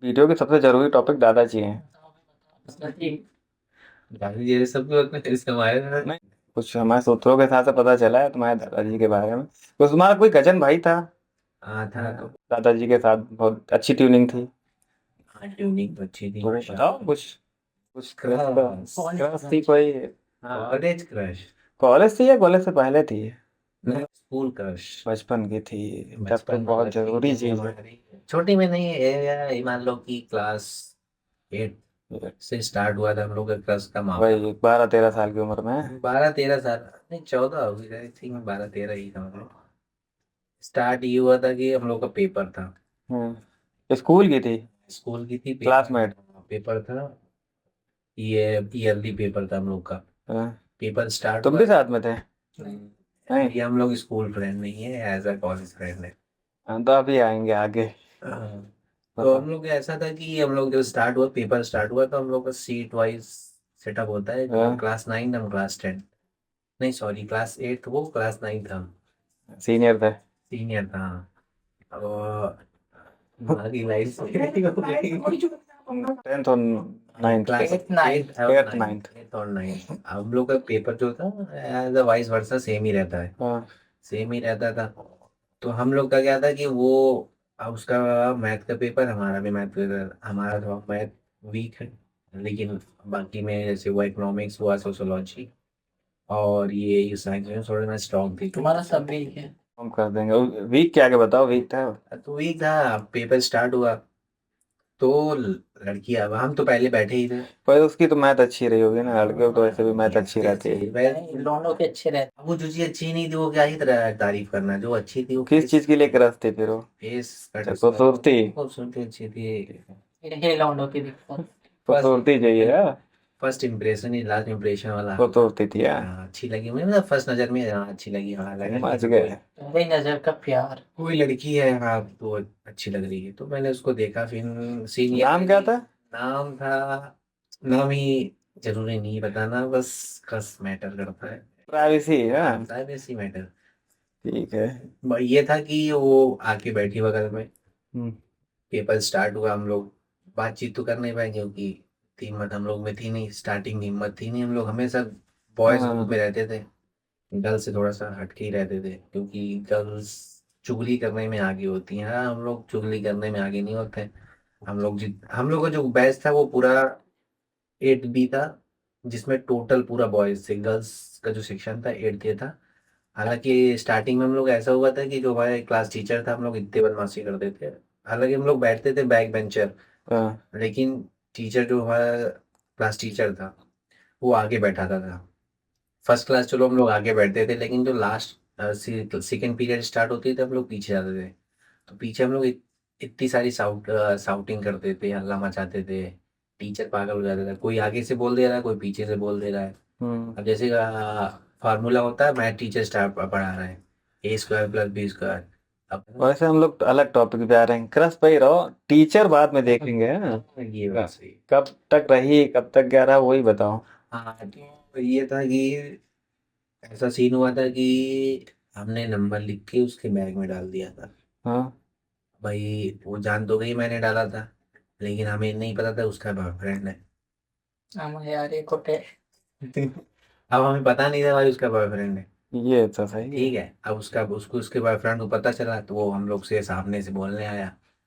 Video के सबसे जरूरी टॉपिक दादाजी हैं। गाली ये सब तो अपने इसके हमारे नहीं, कुछ हमारे सूत्रों के हिसाब से पता चला है तुम्हारे दादाजी के बारे में। कुछ तुम्हारा कोई कजन भाई था। हाँ था तो। दादाजी के साथ बहुत अच्छी ट्यूनिंग थी। हाँ ट्यूनिंग तो अच्छी थी तो बताओ माशाल्लाह। कुछ। कुछ क्रश क्रश क्रश थी कोई। College crush. कॉलेज थी या कॉलेज से पहले थी? School crush. बचपन की थी। तब तो बचपन बहुत मतलब जरूरी कि चीज है। हमारी छोटी में नहीं है यार, ये मान लो कि क्लास 8 से स्टार्ट हुआ था हम लोग का क्रश का मामला। वही 12-13 साल की उम्र में। 12-13 साल नहीं 14 हो गई आई थिंक, 12-13 ही था मतलब। स्टार्ट ये हुआ था कि हम लोग का पेपर था। स्कूल की थी। स्कूल की थी, पेपर क्लासमेट। पेपर था। ये ईयरली पेपर था हम लोग का। पेपर स्टार्ट तुम हुआ। भी साथ में थे? नहीं। ये हम लोग स्कूल फ्रेंड नहीं है, एज अ कॉलेज फ्रेंड है। हम तो अभी आएंगे आगे। हाँ। तो बताओ। हम लोग ऐसा था कि हम लोग जब स्टार्ट हुआ, पेपर स्टार्ट हुआ तो हम लोग का सीट वाइज सेटअप होता है। वो हाँ, क्लास 9, हम क्लास 10। नहीं सॉरी, क्लास 8 वो क्लास 9 था। सीनियर थे। सीनियर था। और हमारी लाइफ हो गई। 10th और 9th पे। क्लास 8 और 8th 9, 9th। 8 और 9 हम लोग का पेपर जो था as a vice versa same ही रहता है। हाँ। सेम ही रहता था। तो हम लोग का क्या था कि वो उसका मैथ का पेपर, हमारा भी मैथ पेपर, हमारा थोड़ा मैथ वीक है। लेकिन बाकी में जैसे वो इकोनॉमिक्स हुआ, सोशोलॉजी और ये साइंस में थोड़ा ना स्ट्रॉन्ग थी। तुम्हारा सब वीक है। हम कर देंगे। वीक क्या के बताओ, वीक था। तो वीक था, पेपर स्टार्ट हुआ तो लड़की, अब हम तो पहले बैठे ही थे। पर उसकी तो मैथ अच्छी रही होगी ना, लड़कियों को तो वैसे भी मैथ अच्छी उसकी रहती अच्छी है। थी, वैसे दोनों की अच्छी रहती। वो जो चीज अच्छी नहीं थी वो क्या ही तरह तारीफ करना, जो अच्छी थी वो किस फेस। चीज के लिए क्रश थी फिर वो? Face cut. अच्छा, खूबसूरती। खूबसूरती अच्छी थी। ये लौंडों की दिक्कत। फर्स्ट खूबसूरती चाहिए हाँ? फर्स्ट इम्प्रेशन ही लास्ट इम्प्रेशन वाला। खूबसूरती थी हाँ। हाँ, अच्छी लगी मुझे, मतलब फर्स्ट नजर में हाँ अच्छी लगी, हाँ लगा कि समझ हाँ कोई गए। पहली नजर का प्यार, कोई लड़की है हाँ तो अच्छी लग रही है, तो मैंने उसको देखा फिर सीनियर। नाम क्या था? नाम था, नाम ही जरूरी नहीं बताना, बस मैटर करता है। प्राइवेसी हाँ। हाँ प्राइवेसी मैटर। ठीक है। ये था कि वो आके बैठी बगल में। हम्म। पेपर स्टार्ट हुआ, हम लोग बातचीत तो कर नहीं पाए क्योंकि हिम्मत हम लोग में थी नहीं, स्टार्टिंग हिम्मत थी नहीं, हम लोग हमेशा बॉयज ग्रुप में हाँ। रहते थे। गर्ल्स से थोड़ा सा हटके ही रहते थे क्योंकि गर्ल्स चुगली करने में आगे होती हैं, हाँ हम लोग चुगली करने में आगे नहीं होते। हम लोग का जो बैच था वो पूरा 8B था, जिसमें टोटल पूरा बॉयज थे, गर्ल्स का जो सेक्शन था 8 था। हालांकि स्टार्टिंग में हम लोग ऐसा हुआ था कि जो हमारे क्लास टीचर था, हम लोग इतने बदमाशी करते थे। हालांकि हम लोग बैठते थे बैक बेंचर, हाँ। लेकिन टीचर जो हमारा क्लास टीचर था वो आगे बैठाता था। फर्स्ट क्लास चलो हम लोग आगे बैठते थे, लेकिन जो लास्ट सेकेंड पीरियड स्टार्ट होती थी हम लोग पीछे जाते थे। तो पीछे हम लोग इतनी सारी साउटिंग करते थे, हल्ला मचाते थे। टीचर पागल हो जाता था, कोई आगे से बोल दे रहा है, कोई पीछे से बोल दे रहा है। हम्म। अब जैसे फार्मूला होता है, मैथ टीचर स्टार्ट पढ़ा रहा है, A² + B²। अब वैसे हम लोग अलग टॉपिक पे आ रहे हैं, क्रश पे ही रहो। टीचर बाद में देखेंगे हाँ? ये बात सही। कब तक रही कब तक क्या रहा वही बताओ। हाँ तो ये था कि ऐसा सीन हुआ था कि हमने नंबर लिख के उसके बैग में डाल दिया था। हाँ। भाई वो जान तो गई मैंने डाला था, लेकिन हमें नहीं पता था उसका बॉयफ्रेंड है। हम यार ये खोटे। अब हमें पता नहीं था भाई उसका बॉयफ्रेंड है। ये तो सही है। ठीक है, अब उसके बॉयफ्रेंड को पता चला तो वो हम लोग से सामने से बोलने आया।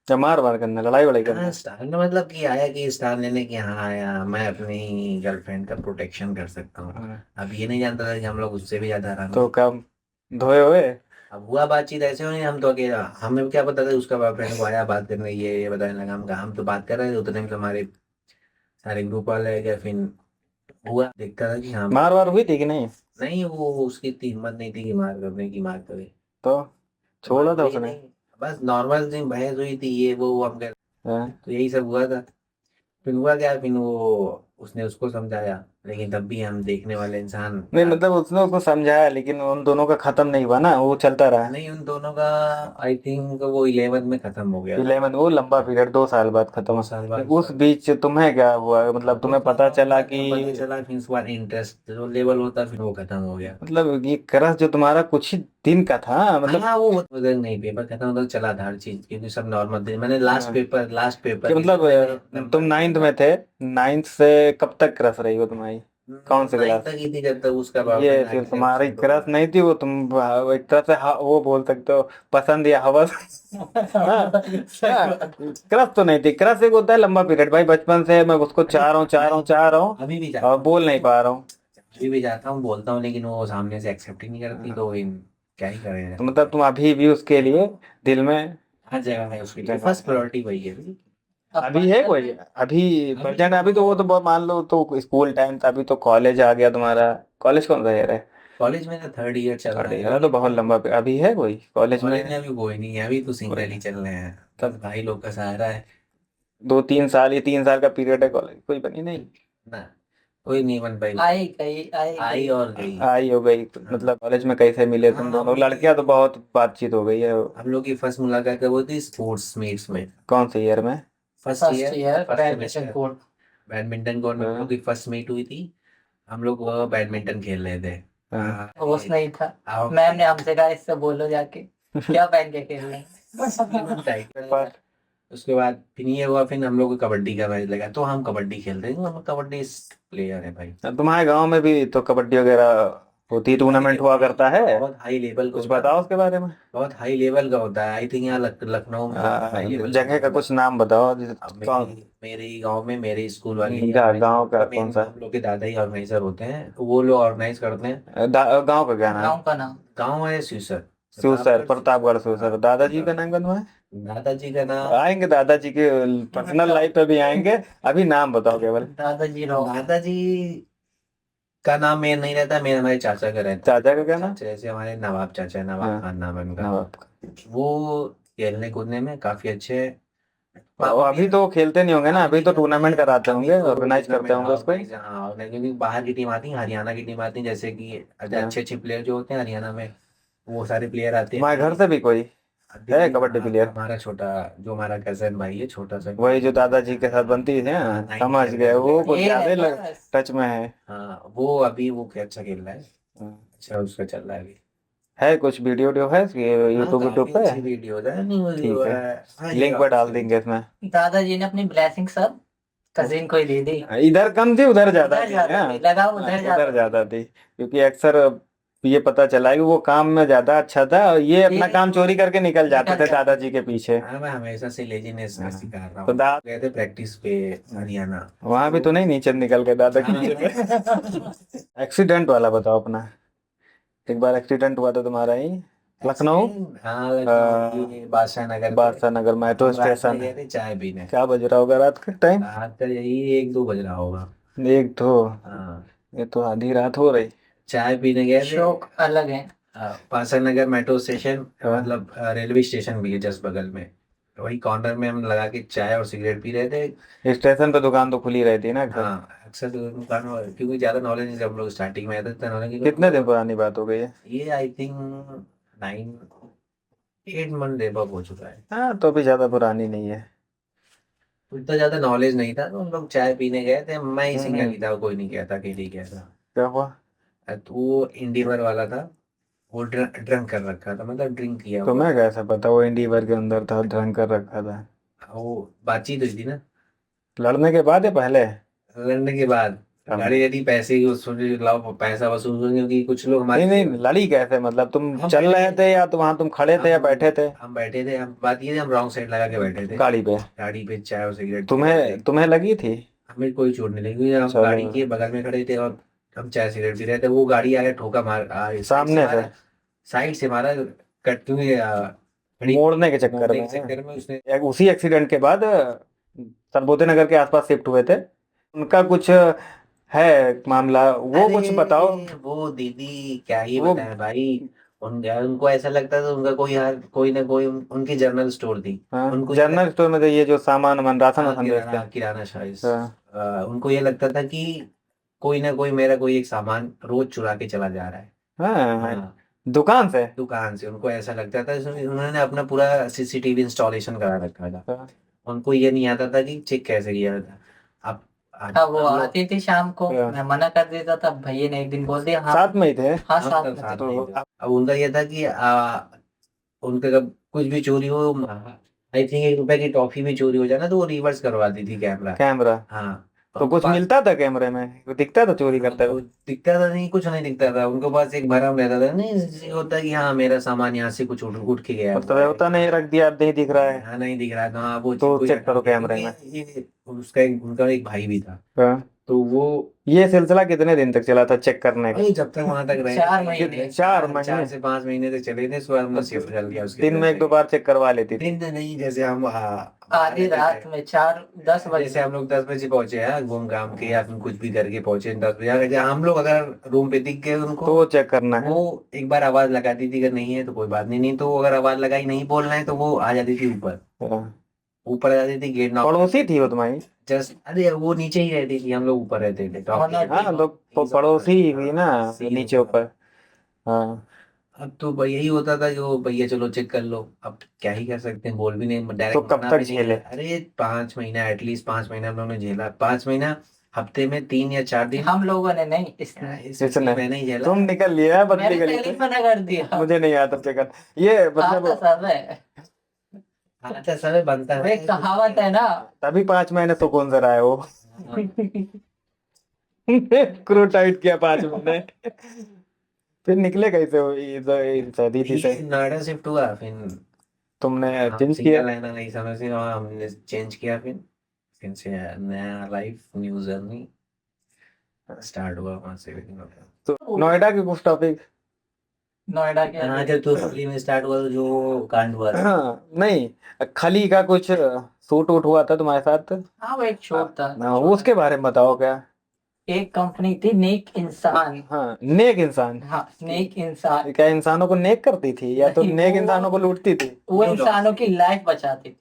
क्या मार मार करना, लड़ाई वड़ाई हाँ करना? स्टार ने मतलब कि आया कि स्टार लेने की, हाँ आया मैं अपनी गर्लफ्रेंड का प्रोटेक्शन कर सकता हूँ। हाँ। अब ये नहीं जानता था कि हम लोग उससे भी ज्यादा आराम तो है। कब धोए हुए? अब हुआ बातचीत ऐसे हुई, हम तो अकेला, हमें क्या पता था उसका बॉयफ्रेंड को आया बात करने, ये बताने लगा, हम तो बात कर रहे थे उतने में तो हमारे सारे ग्रुप वाले आ गए फिर। हुआ देखता था कि हाँ मार वार हुई थी कि नहीं? नहीं, वो उसकी इतनी हिम्मत नहीं थी कि मार करने की, मार करे। तो तो मार छोड़ा था हुई उसने? नहीं, बस नॉर्मल सी बहस हुई थी, ये वो हम कह। हाँ। तो यही सब हुआ था। फिर हुआ क्या, फिर वो उसने उसको समझाया, लेकिन तब भी हम देखने वाले इंसान नहीं मतलब उसने उसको समझाया लेकिन उन दोनों का खत्म नहीं हुआ ना, वो चलता रहा। नहीं, उन दोनों का आई थिंक वो 11 में खत्म हो गया था। 11 वो लंबा पीरियड 2 साल बाद खत्म दो हुआ। साल फिर बाद उस बीच तुम्हें क्या हुआ, मतलब उस तुम्हें बीच पता में चला बाद कि में पता चला, फिर उसके बाद इंटरेस्ट जो लेवल होता फिर वो खत्म हो गया। मतलब ये क्रश जो तुम्हारा कुछ ही दिन का था मतलब, हाँ, वो उधर नहीं, पेपर खत्म होता चला था हर चीज, क्योंकि सब नॉर्मल थे। मैंने लास्ट कि पेपर के मतलब दिन मैंने तुम नंबर 9th ढूंढा। में थे, 9th से कब तक क्रश रही हो तुम्हारी, कौन सी 9 क्लास? तक ही थी, जब तक उसका ये बॉयफ्रेंड सिर्फ आके जब तुम्हारी उसने क्रश बोला। नहीं थी, वो तुम एक तरह से वो बोल सकते हो पसंद या हवस। हाँ, सही बात। क्रश तो नहीं थी, क्रश एक होता है लंबा पीरियड, भाई बचपन से मैं उसको अरे चाह रहा हूँ चाह रहा हूँ चाह रहा हूँ अभी भी और जाता हूँ, बोल नहीं पा रहा हूँ। अभी भी जाता हूँ, बोलता हूँ, लेकिन वो सामने से एक्सेप्ट ही नहीं करती, तो क्या ही करें। तो मतलब तुम अभी भी उसके लिए दिल में हर जगह है उसके लिए, जगह फर्स्ट है? प्रायोरिटी वही है। अभी है कोई? अभी अभी प्रेजेंट, अभी तो वो तो बहुत मान लो तो स्कूल टाइम था, अभी तो कॉलेज आ गया तुम्हारा। कॉलेज कौन सा ईयर है? कॉलेज में तो 3rd ईयर चल रहा थर्ड है ईयर है अभी। तो बहुत लंबा अभी है कोई कॉलेज में? कॉलेज में अभी कोई नहीं है, अभी तो कोई सिंगल ही नहीं। चल रहे हैं, बस तब भाई लोग का सहारा है। 2-3 साल, ये 3 साल का पीरियड है कॉलेज, कोई बनी नहीं? ना, कोई नहीं बन पाई। आई और गई। आई हो गई हाँ। मतलब कॉलेज में कैसे मिले तुम हाँ, हम दोनों लोग लड़कियां? तो बहुत बातचीत हो गई है। हम लोग की फर्स्ट मुलाकात कब हुई थी? स्पोर्ट्स मीट्स में। कौन से ईयर में? First year, first semester. Badminton court में हम लोग हाँ, की फर्स्ट मीट हुई थी। हम लोग वह बैडमिंटन खेल रहे थे। हाँ। होश नहीं था। आओ। मैम ने हमसे कहा इससे बोलो जाके क्या पहन के खेल रहे हैं। पर उसके बाद फिर ये हुआ, फिर हम लोग को कबड्डी का मैच लगा, तो हम कबड्डी खेलते हैं, हम कबड्डी प्लेयर है भाई। तुम्हारे गांव में भी तो कबड्डी वगैरह होती, टूर्नामेंट हुआ करता है? बहुत हाई लेवल का कुछ होता है। बताओ उसके बारे में। बहुत हाई लेवल का होता है, आई थिंक यहाँ लखनऊ में बहुत हाई लेवल का जगह का होता है। कुछ नाम बताओ अब कौन? मेरे ही गांव में मेरे स्कूल वाले ही ऑर्गेनाइज, गांव का मतलब कौन मेन सा? हम लोग के दादा ही ऑर्गेनाइजर होते हैं, तो वो लोग ऑर्गेनाइज करते हैं। गांव का क्या नाम? गाँव का नाम गांव है सिरसर, सिवसर, प्रतापगढ़ सिरसर। प्रतापगढ़ हाँ, सिवसर। दादाजी का नाम प्रतापगढ़। कौन है? दादाजी का नाम, आएंगे दादाजी के पर्सनल लाइफ पे भी आएंगे, अभी नाम बताओ केवल। दादाजी राव। दादाजी का नाम मेन नहीं रहता, मेन हमारे चाचा का रहता है। चाचा का क्या नाम? चाचा जैसे हमारे नवाब चाचा है, नवाब हाँ, खान नाम है उनका। नवाब का। वो खेलने कूदने में काफी अच्छे हैं। और पापा भी अभी तो वो खेलते नहीं होंगे ना, अभी नहीं तो करते टूर्नामेंट हैं, कराते अभी होंगे, तो ऑर्गेनाइज करते टूर्नामेंट होंगे उसको। ऑर्गेनाइज, हाँ ऑर्गेनाइज, क्योंकि बाहर की टीम आती है, हरियाणा की टीम आती है, जैसे कि हाँ। अच्छे अच्छे प्लेयर जो होते हैं हरियाणा में, वो सारे प्लेयर आते हैं तुम्हारे घर दिल्ली। से भी कोई है दिल्ली, कबड्डी हाँ, प्लेयर? हमारा छोटा, जो हमारा कजन भाई है, छोटा सा। वही जो दादाजी के साथ बनती थी, हाँ, हाँ, 9th समझ ईयर गए, में वो कुछ ये ज्यादा ही रहता है। टच में है। हाँ, वो अभी वो अच्छा खेल रहा है। हाँ। अच्छा उसका चल रहा है अभी। है कुछ वीडियो वीडियो है हाँ, यूट्यूब यूट्यूब काफी पे? अच्छी वीडियो है, नहीं वो ठीक है, हाँ, ये लिंक पर डाल उसके देंगे इसमें। दादाजी ने अपनी ब्लेसिंग सब कजिन को ही दे दी। इधर कम थी उधर ज्यादा उधर थी, ज्यादा हाँ। थी, लगा हाँ, उधर उधर ज्यादा थी। ज्यादा थी क्योंकि अक्सर ये पता चला है कि वो काम में ज्यादा अच्छा था और ये अपना ये काम चोरी करके निकल जाते निकल थे जाता दादाजी के पीछे। हाँ, मैं हमेशा से लेजीनेस का हाँ। शिकार रहा तो हूँ। गए थे प्रैक्टिस पे हरियाणा। वहां भी तो नहीं नीचे निकल गए दादा के हाँ, नीचे पे? एक्सीडेंट वाला बताओ अपना। एक बार एक्सीडेंट हुआ था तुम्हारा ही लखनऊ, एक्सीडेंट, हाँ लखनऊ ये बादशाह नगर पे। बादशाह नगर मेट्रो हम रात में स्टेशन। गए थे चाय पीने। क्या बज रहा होगा रात के टाइम? रात का यही 1-2 बज रहा होगा। एक तो हाँ, ये तो आधी रात हो रही। चाय पीने गए थे। शौक अलग है। बादशाह नगर मेट्रो स्टेशन, हाँ। मतलब रेलवे स्टेशन भी है जस्ट बगल में। वही कॉर्नर में हम लगा के चाय और सिगरेट पी रहे थे। स्टेशन पे दुकान तो खुली रहती है ना अक्सर। हाँ, अक्सर तो दुकान क्योंकि ज्यादा नॉलेज नहीं, जब हम लोग स्टार्टिंग में आए थे इतना नॉलेज नहीं। कितने दिन पुरानी बात हो गई है? ये आई थिंक 9-8 मंथ एबव हो चुका है। हाँ तो अभी ज्यादा पुरानी नहीं है। उतना ज्यादा नॉलेज नहीं था, तो हम लोग चाय पीने गए थे, मैं ही सिंगल हम्म। ही था, कोई नहीं गया था, अकेले ही गया था। क्या हुआ? तो वो इंडिवर वाला था, वो ड्रंक कर रखा था, मतलब ड्रिंक किया तो हुआ मैं था। कैसे पता वो इंडिवर के अंदर था, ड्रंक कर रखा था? वो बातचीत हुई थी ना, लड़ने के बाद या पहले? लड़ने के बाद। हम- गाड़ी यदि पैसे की वसूली, लाओ पैसा वसूल होंगे, क्योंकि कुछ लोग नहीं हमारे, नहीं, लड़ी कैसे मतलब तुम हम चल बैठे रहे थे, थे या तो वहां तुम खड़े थे या बैठे थे? हम बैठे थे, हम बात ये थी, हम रॉन्ग साइड लगा के बैठे थे। गाड़ी पे? गाड़ी पे चाय और सिगरेट पी रहे थे। तुम्हें लगी थी? हमें कोई चोट नहीं लगी, क्योंकि हम चलो। गाड़ी के बगल में खड़े थे और हम चाय सिगरेट पी रहे थे। वो गाड़ी आया, ठोका, मार साइड से सामने से? मारा, साइड से मारा, कट, क्योंकि मोड़ने के चक्कर मोड़ने में? के चक्कर में उसने। उसी एक्सीडेंट के बाद सरबोधे नगर के आसपास शिफ्ट हुए थे, उनका कुछ है मामला, वो कुछ बताओ। अरे वो दीदी, क्या ही वो बताएं भाई। उनको ऐसा लगता था उनका कोई ना कोई उनकी जनरल स्टोर थी। हाँ, उनको ये जनरल लग, स्टोर में तो ये जो सामान वामान राशन हाँ, वासन बेचते हैं। किराना शाइज, हाँ। उनको ये लगता था कि कोई ना कोई मेरा कोई एक सामान रोज चुरा के चला जा रहा है। हाँ हाँ, दुकान से। दुकान से उनको ऐसा लगता था। इसमें उन्होंने अपना पूरा सीसीटीवी इंस्टॉलेशन करा रखा था। हाँ, उनको ये नहीं आता था कि चेक कैसे किया था। अब हाँ वो हम लोग आती थी शाम को, हाँ। मैं मना कर देता था, भैया ने एक दिन बोल दिया हाँ साथ में ही थे। हाँ हम साथ तब में साथ थे। नहीं तो थे। अब उनका ये था कि उनका कब कुछ भी चोरी हो, आई थिंक 1 रुपए की टॉफी भी चोरी हो जाए ना तो वो रिवर्स करवाती थी कैमरा। कैमरा हाँ, तो उनके कुछ पास मिलता था कैमरे में, वो दिखता था चोरी करते वो हुए। दिखता था नहीं, कुछ नहीं दिखता था। उनके पास एक भरम रहता था, नहीं ये होता है कि हाँ मेरा सामान यहाँ से कुछ उठ के गया मतलब हुआ है। होता नहीं, रख दिया अब नहीं दिख रहा है हाँ नहीं दिख रहा था, हाँ वो तो कोई चेक हटा करो दिया। कैमरे में। क्योंकि ये उसका उनका एक भाई भी था, हाँ। तो वो ये सिलसिला कितने दिन तक चला था चेक करने का? अरे जब तक वहां तक रहे 4 महीने। 4 महीने। 4 से 5 महीने तक चले थे। उसके बाद हमने शिफ्ट कर लिया उसके दिन में घर 1-2 पे। बार चेक करवा लेती थी। दिन में नहीं, जैसे हम आधी रात में 4-10 जैसे बजे। हम लोग 10 बजे पहुंचे हैं घूम घाम के या फिर कुछ भी करके पहुंचे 10 बजे, अगर हम लोग अगर रूम पे दिख गए उनको तो वो चेक करना है। वो एक बार आवाज लगाती थी, अगर नहीं है तो कोई बात नहीं, नहीं तो वो अगर आवाज लगाई नहीं बोलना है तो वो आ जाती थी ऊपर। हाँ। ऊपर आ जाती थी, गेट नॉक पड़ोसी थी वो तुम्हारी? जस्ट, अरे वो नीचे ही रहती थी, हम लोग ऊपर रहते थे टॉप हाँ, पे। हाँ तो पड़ोसी ही हुई ना, सी नीचे ऊपर। हाँ। अब तो यही होता था कि वो भैया चलो चेक कर लो। अब क्या ही कर सकते हैं, बोल भी नहीं, तो डायरेक्ट कब मना तक भी नहीं झेले? कर। अरे 5 महीना, एटलीस्ट 5 महीना हम लोगों ने झेला। 5 महीना, हफ्ते में 3 या 4 दिन। हम लोगों ने नहीं, इसने इसने मैंने ही झेला। तुम निकल लिया बदली मैंने गली पहले से। ही मना कर दिया। मुझे नहीं आता चेक कर ये आता मतलब। सब है, अच्छा समय बनता वो है। एक कहावत है ना। तभी 5 महीने सुकून से रहा है वो। हाँ, क्रू टाइट किया 5 महीने। फिर निकले कैसे हो दीदी से? ये नोएडा शिफ्ट हुआ, फिर तुमने हम चेंज किया? सिंगल रहना नहीं समझ से, और हमने चेंज किया। फिर से नया लाइफ, न्यू जर्नी स्टार्ट हुआ वहां से। तो नोएडा के कुछ टॉपिक। नोएडा के हाँ, जब तो दिल्ली में स्टार्ट हुआ तो जो कांड हुआ था। हाँ नहीं, खली का कुछ सूट वूट हुआ था तुम्हारे साथ? हाँ वो एक शोट था। हाँ, वो उसके बारे में बताओ क्या। एक कंपनी थी नेक इंसान। हाँ नेक इंसान। हाँ नेक इंसान। क्या इंसानों को नेक करती थी या तो नहीं, नेक वो- इंसानों को लूटती थी? वो इंसानों की लाइफ बचाती थी।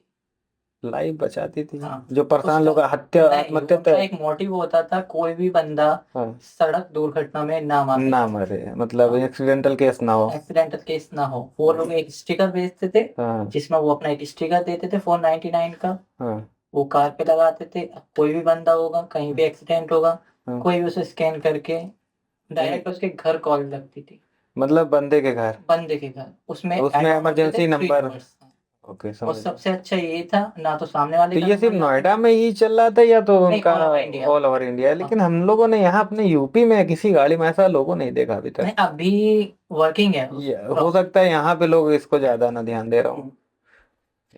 लाइफ बचाती थी? हाँ, जो परेशान लोग उसका हत्या नहीं, आत्महत्या उनका एक मोटिव होता था, कोई भी बंदा हाँ, सड़क दुर्घटना में ना मारे, ना मरे, मतलब एक्सीडेंटल केस ना हो। एक्सीडेंटल केस ना हो। वो लोग एक स्टिकर बेचते थे, हाँ जिसमें वो अपना एक स्टिकर देते थे 499 का। हाँ वो कार पे लगाते थे। कोई भी बंदा होगा, कहीं भी एक्सीडेंट होगा, हाँ। कोई भी उसे स्कैन करके डायरेक्ट उसके घर कॉल लगती थी, मतलब बंदे के घर? बंदे के घर। उसमें उसमें add होते थे emergency 3 number। numbers। ओके और समझ। सबसे अच्छा ये था, ना तो सामने वाले तो का ये सिर्फ नंबर नोएडा में ही चल रहा था या तो नहीं, उनका all over India। All over India? लेकिन हम लोगों ने यहाँ अपने यूपी में किसी गाड़ी में ऐसा लोगों नहीं देखा अभी नहीं, तक। अभी वर्किंग है। ये हो सकता है यहाँ पे लोग इसको ज्यादा ना ध्यान दे रहा हूँ।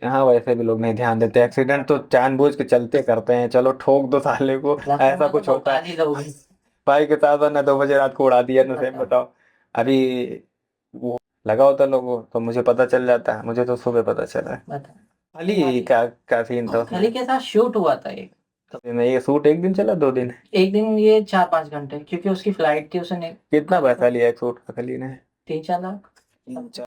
यहाँ वैसे भी लोग नहीं ध्यान देते, एक्सीडेंट तो जानबूझ के चलते करते हैं, चलो ठोक दो साले को, ऐसा कुछ होता है। भाई के साथ ना 2 बजे रात को उड़ा दिया ना, सेम बताओ। अभी वो लगा होता लोगों को तो मुझे पता चल जाता है, मुझे तो सुबह पता चला है। खाली क्या सीन था उसमें? खली के साथ शूट हुआ था एक। ये शूट एक दिन चला 2 दिन? एक दिन, ये 4-5 घंटे, क्योंकि उसकी फ्लाइट थी। उसने कितना पैसा लिया एक शूट का खली ने? 3-4 लाख।